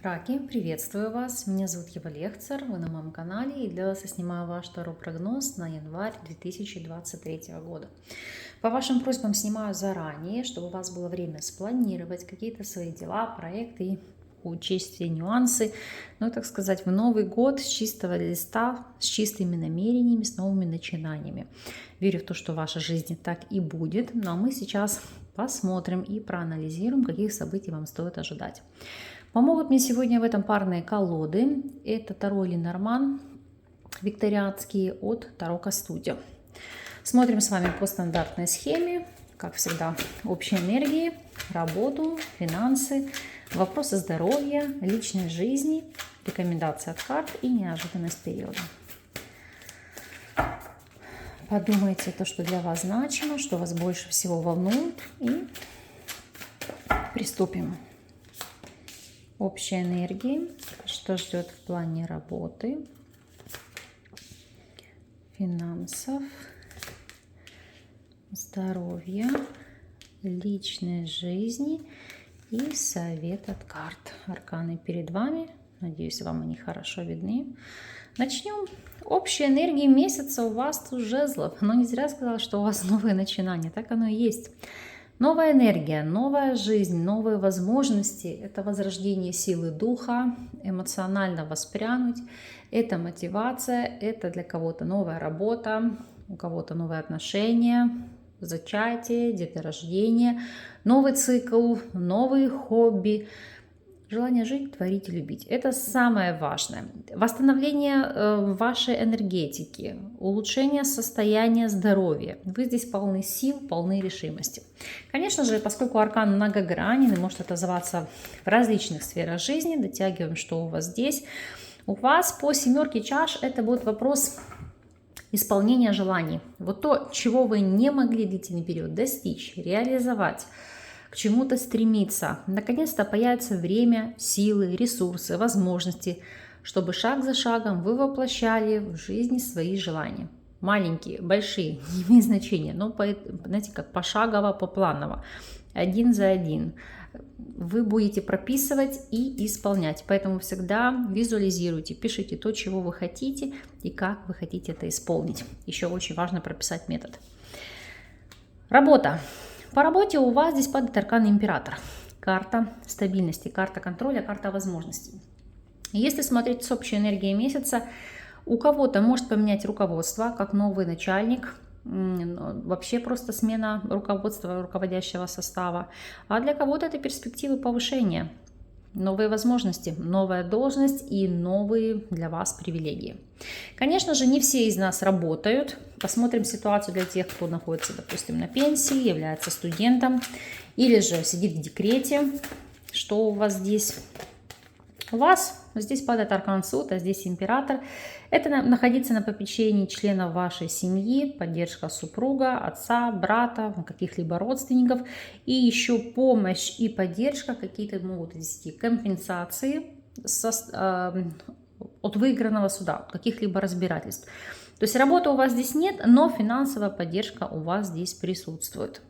Раки, приветствую вас! Меня зовут Ева Лехцер, вы на моем канале, и для вас я снимаю ваш второй прогноз на январь 2023 года. По вашим просьбам снимаю заранее, чтобы у вас было время спланировать какие-то свои дела, проекты и учесть все нюансы, ну, так сказать, в Новый год с чистого листа, с чистыми намерениями, с новыми начинаниями. Верю в то, что в вашей жизни так и будет, но мы сейчас посмотрим и проанализируем, каких событий вам стоит ожидать. Помогут мне сегодня в этом парные колоды. Это Таро Ленорман, викторианские от Таро Студио. Смотрим с вами по стандартной схеме. Как всегда, общие энергии, работу, финансы, вопросы здоровья, личной жизни, рекомендации от карт и неожиданность периода. Подумайте то, что для вас значимо, что вас больше всего волнует, и приступим. Общие энергии, что ждет в плане работы, финансов, здоровья, личной жизни и совет от карт. Арканы перед вами. Надеюсь, вам они хорошо видны. Начнем. Общие энергии месяца у вас тут жезлов. Но не зря сказала, что у вас новые начинания. Так оно и есть. Новая энергия, новая жизнь, новые возможности – это возрождение силы духа, эмоционально воспрянуть, это мотивация, это для кого-то новая работа, у кого-то новые отношения, зачатие, деторождение, новый цикл, новые хобби. Желание жить, творить и любить. Это самое важное. Восстановление вашей энергетики, улучшение состояния здоровья. Вы здесь полны сил, полны решимости. Конечно же, поскольку аркан многогранен и может отозваться в различных сферах жизни, дотягиваем, что у вас здесь. У вас по семерке чаш это будет вопрос исполнения желаний. Вот то, чего вы не могли длительный период достичь, реализовать, к чему-то стремиться. Наконец-то появится время, силы, ресурсы, возможности, чтобы шаг за шагом вы воплощали в жизни свои желания. Маленькие, большие, не имеет значения, но, знаете, как пошагово, попланово, один за один. Вы будете прописывать и исполнять. Поэтому всегда визуализируйте, пишите то, чего вы хотите и как вы хотите это исполнить. Еще очень важно прописать метод. Работа. По работе у вас здесь падает аркан Император. Карта стабильности, карта контроля, карта возможностей. Если смотреть с общей энергией месяца, у кого-то может поменять руководство, как новый начальник, вообще просто смена руководства, руководящего состава. А для кого-то это перспективы повышения, новые возможности, новая должность и новые для вас привилегии. Конечно же, не все из нас работают. Посмотрим ситуацию для тех, кто находится, допустим, на пенсии, является студентом или же сидит в декрете. Что у вас здесь? У вас здесь падает аркан Суд, а здесь Император. Это находиться на попечении членов вашей семьи, поддержка супруга, отца, брата, каких-либо родственников. И еще помощь и поддержка, какие-то могут вести компенсации от выигранного суда, от каких-либо разбирательств. То есть работы у вас здесь нет, но финансовая поддержка у вас здесь присутствует.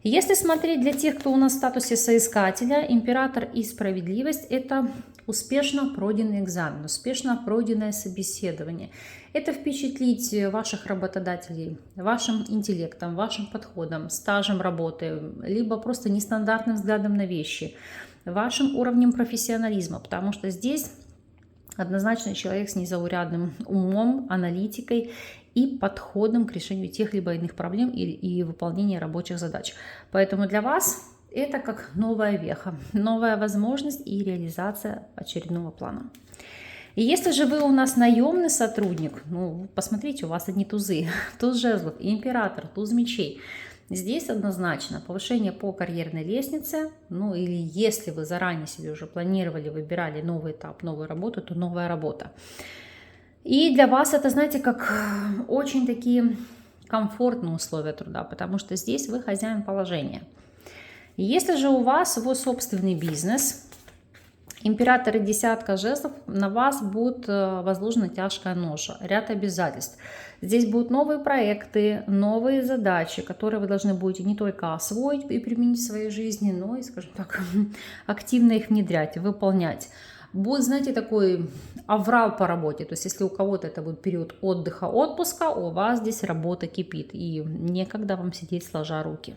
Если смотреть для тех, кто у нас в статусе соискателя, Император и справедливость – это успешно пройденный экзамен, успешно пройденное собеседование. Это впечатлить ваших работодателей вашим интеллектом, вашим подходом, стажем работы, либо просто нестандартным взглядом на вещи, вашим уровнем профессионализма, потому что здесь однозначно человек с незаурядным умом, аналитикой и подходом к решению тех либо иных проблем и выполнению рабочих задач. Поэтому для вас это как новая веха, новая возможность и реализация очередного плана. И если же вы у нас наемный сотрудник, ну, посмотрите, у вас одни тузы, туз жезлов, Император, туз мечей. Здесь однозначно повышение по карьерной лестнице, ну или если вы заранее себе уже планировали, выбирали новый этап, новую работу, то новая работа. И для вас это, знаете, как очень такие комфортные условия труда, потому что здесь вы хозяин положения. Если же у вас свой собственный бизнес, Император и десятка жезлов, на вас будет возложена тяжкая ноша, ряд обязательств. Здесь будут новые проекты, новые задачи, которые вы должны будете не только освоить и применить в своей жизни, но и, скажем так, активно их внедрять, выполнять. Будет, знаете, такой аврал по работе. То есть, если у кого-то это будет период отдыха, отпуска, у вас здесь работа кипит. И некогда вам сидеть сложа руки.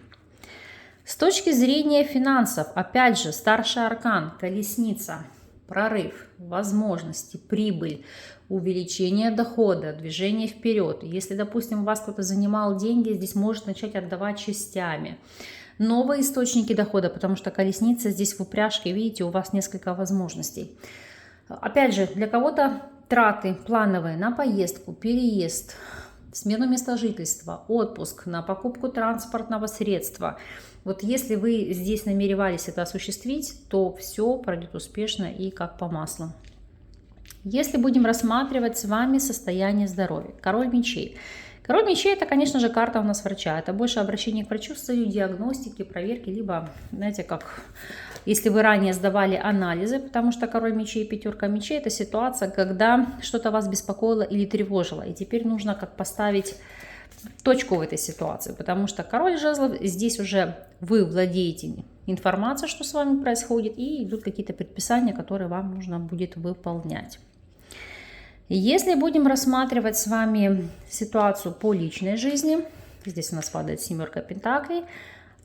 С точки зрения финансов, опять же, старший аркан, колесница, прорыв, возможности, прибыль, увеличение дохода, движение вперед. Если, допустим, у вас кто-то занимал деньги, здесь может начать отдавать частями. Новые источники дохода, потому что колесница здесь в упряжке, видите, у вас несколько возможностей. Опять же, для кого-то траты плановые на поездку, переезд, смену места жительства, отпуск, на покупку транспортного средства. Вот если вы здесь намеревались это осуществить, то все пройдет успешно и как по маслу. Если будем рассматривать с вами состояние здоровья, король мечей. Король мечей — это, конечно же, карта у нас врача. Это больше обращение к врачу с целью диагностики, проверки, либо, знаете, как если вы ранее сдавали анализы, потому что король мечей и пятерка мечей — это ситуация, когда что-то вас беспокоило или тревожило, и теперь нужно как поставить точку в этой ситуации, потому что король жезлов, здесь уже вы владеете информацией, что с вами происходит, и идут какие-то предписания, которые вам нужно будет выполнять. Если будем рассматривать с вами ситуацию по личной жизни, здесь у нас падает семерка пентаклей,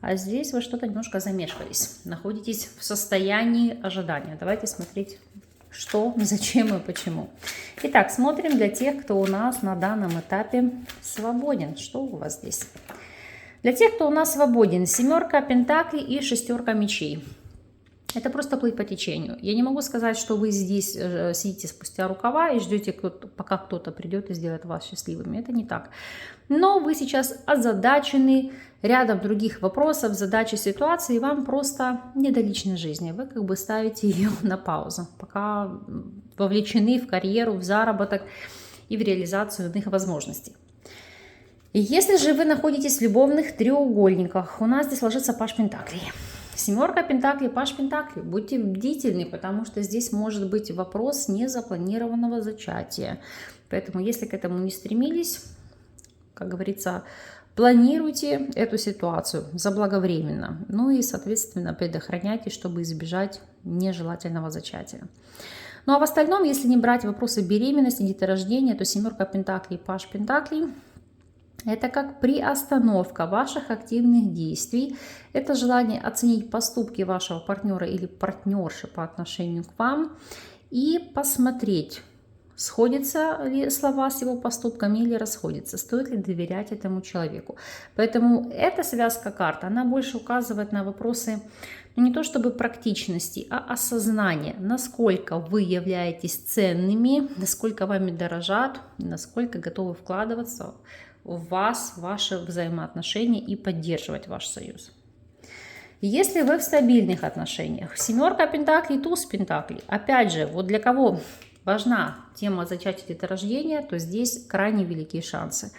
а здесь вы что-то немножко замешкались, находитесь в состоянии ожидания. Давайте смотреть, что, зачем и почему. Итак, смотрим для тех, кто у нас на данном этапе свободен. Что у вас здесь? Для тех, кто у нас свободен, семерка пентаклей и шестерка мечей. Это просто плыть по течению. Я не могу сказать, что вы здесь сидите спустя рукава и ждете, пока кто-то придет и сделает вас счастливыми. Это не так. Но вы сейчас озадачены рядом других вопросов, задач и ситуаций, и вам просто не до личной жизни. Вы как бы ставите ее на паузу, пока вовлечены в карьеру, в заработок и в реализацию иных возможностей. Если же вы находитесь в любовных треугольниках, у нас здесь ложится паж пентаклей. Семерка пентаклей, паж пентаклей. Будьте бдительны, потому что здесь может быть вопрос незапланированного зачатия. Поэтому, если к этому не стремились, как говорится, планируйте эту ситуацию заблаговременно. Ну и, соответственно, предохраняйте, чтобы избежать нежелательного зачатия. Ну а в остальном, если не брать вопросы беременности, деторождения, то семерка пентаклей, паж пентаклей — это как приостановка ваших активных действий. Это желание оценить поступки вашего партнера или партнерши по отношению к вам и посмотреть, сходятся ли слова с его поступками или расходятся, стоит ли доверять этому человеку. Поэтому эта связка карт, она больше указывает на вопросы не то чтобы практичности, а осознания, насколько вы являетесь ценными, насколько вами дорожат, насколько готовы вкладываться в вас, в ваши взаимоотношения и поддерживать ваш союз. Если вы в стабильных отношениях, семерка пентаклей, туз пентаклей, опять же, вот для кого важна тема зачатия и деторождения, то здесь крайне великие шансы.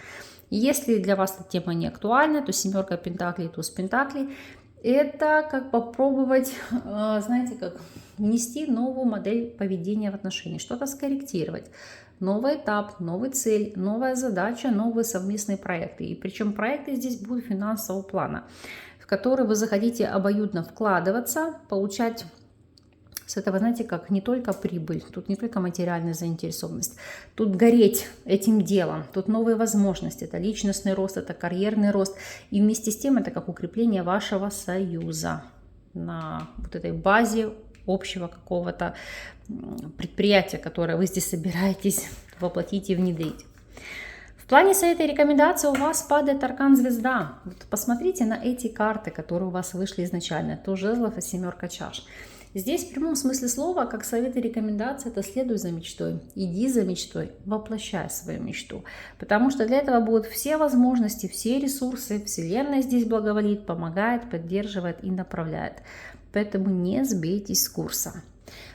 Если для вас эта тема не актуальна, то семерка пентаклей, туз пентаклей — это как попробовать, знаете, как внести новую модель поведения в отношения, что-то скорректировать. Новый этап, новая цель, новая задача, новые совместные проекты. И причем проекты здесь будут финансового плана, в которые вы захотите обоюдно вкладываться, получать с этого, знаете, как не только прибыль, тут не только материальная заинтересованность, тут гореть этим делом, тут новые возможности, это личностный рост, это карьерный рост. И вместе с тем это как укрепление вашего союза на вот этой базе общего какого-то предприятия, которое вы здесь собираетесь воплотить и внедрить. В плане совета и рекомендаций у вас падает аркан звезда. Вот посмотрите на эти карты, которые у вас вышли изначально. Туз жезлов и семерка чаш. Здесь в прямом смысле слова, как совет и рекомендация, это следуй за мечтой, иди за мечтой, воплощай свою мечту. Потому что для этого будут все возможности, все ресурсы. Вселенная здесь благоволит, помогает, поддерживает и направляет. Поэтому не сбейтесь с курса.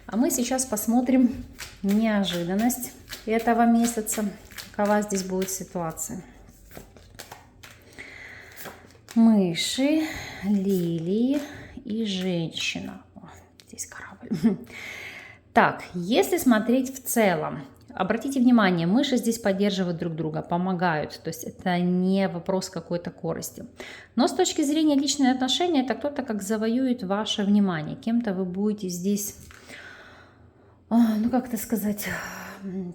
А мы сейчас посмотрим неожиданность этого месяца. Какова здесь будет ситуация. Мыши, лилии и женщина. О, здесь корабль. Так, если смотреть в целом, обратите внимание, мыши здесь поддерживают друг друга, помогают, то есть это не вопрос какой-то корости. Но с точки зрения личных отношений, это кто-то как завоюет ваше внимание, кем-то вы будете здесь, ну как это сказать,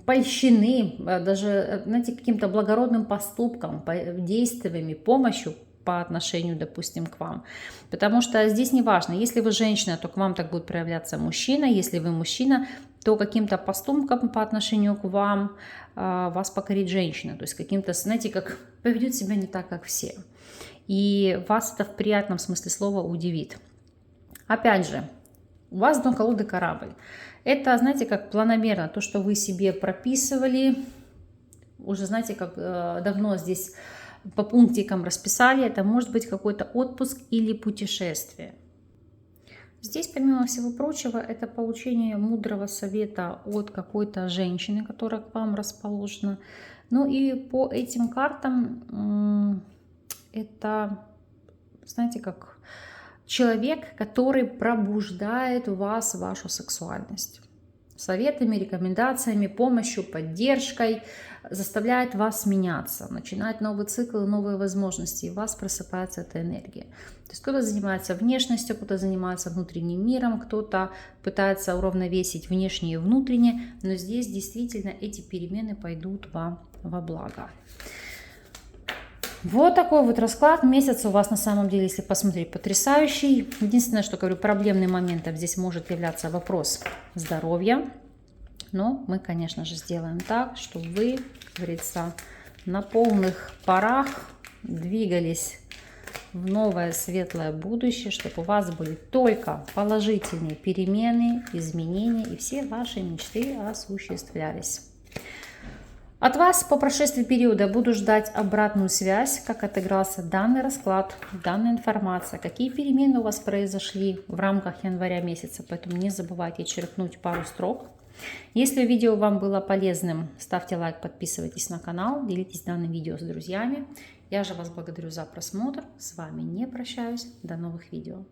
польщены, даже, знаете, каким-то благородным поступком, действиями, помощью по отношению, допустим, к вам. Потому что здесь не важно, если вы женщина, то к вам так будет проявляться мужчина, если вы мужчина, то каким-то поступком по отношению к вам вас покорит женщина. То есть каким-то, знаете, как поведет себя не так, как все. И вас это в приятном смысле слова удивит. Опять же, у вас дно колоды корабль. Это, знаете, как планомерно, то, что вы себе прописывали, уже, знаете, как давно здесь по пунктикам расписали, это может быть какой-то отпуск или путешествие. Здесь, помимо всего прочего, это получение мудрого совета от какой-то женщины, которая к вам расположена. Ну и по этим картам это, знаете, как человек, который пробуждает у вас вашу сексуальность. Советами, рекомендациями, помощью, поддержкой заставляет вас меняться, начинать новый цикл, новые возможности, и у вас просыпается эта энергия. То есть кто-то занимается внешностью, кто-то занимается внутренним миром, кто-то пытается уравновесить внешнее и внутреннее, но здесь действительно эти перемены пойдут вам во благо. Вот такой вот расклад. Месяц у вас на самом деле, если посмотреть, потрясающий. Единственное, что говорю, проблемным моментом здесь может являться вопрос здоровья. Но мы, конечно же, сделаем так, чтобы вы, как говорится, на полных парах двигались в новое светлое будущее, чтобы у вас были только положительные перемены, изменения, и все ваши мечты осуществлялись. От вас по прошествии периода буду ждать обратную связь, как отыгрался данный расклад, данная информация, какие перемены у вас произошли в рамках января месяца, поэтому не забывайте черкнуть пару строк. Если видео вам было полезным, ставьте лайк, подписывайтесь на канал, делитесь данным видео с друзьями. Я же вас благодарю за просмотр, с вами не прощаюсь, до новых видео.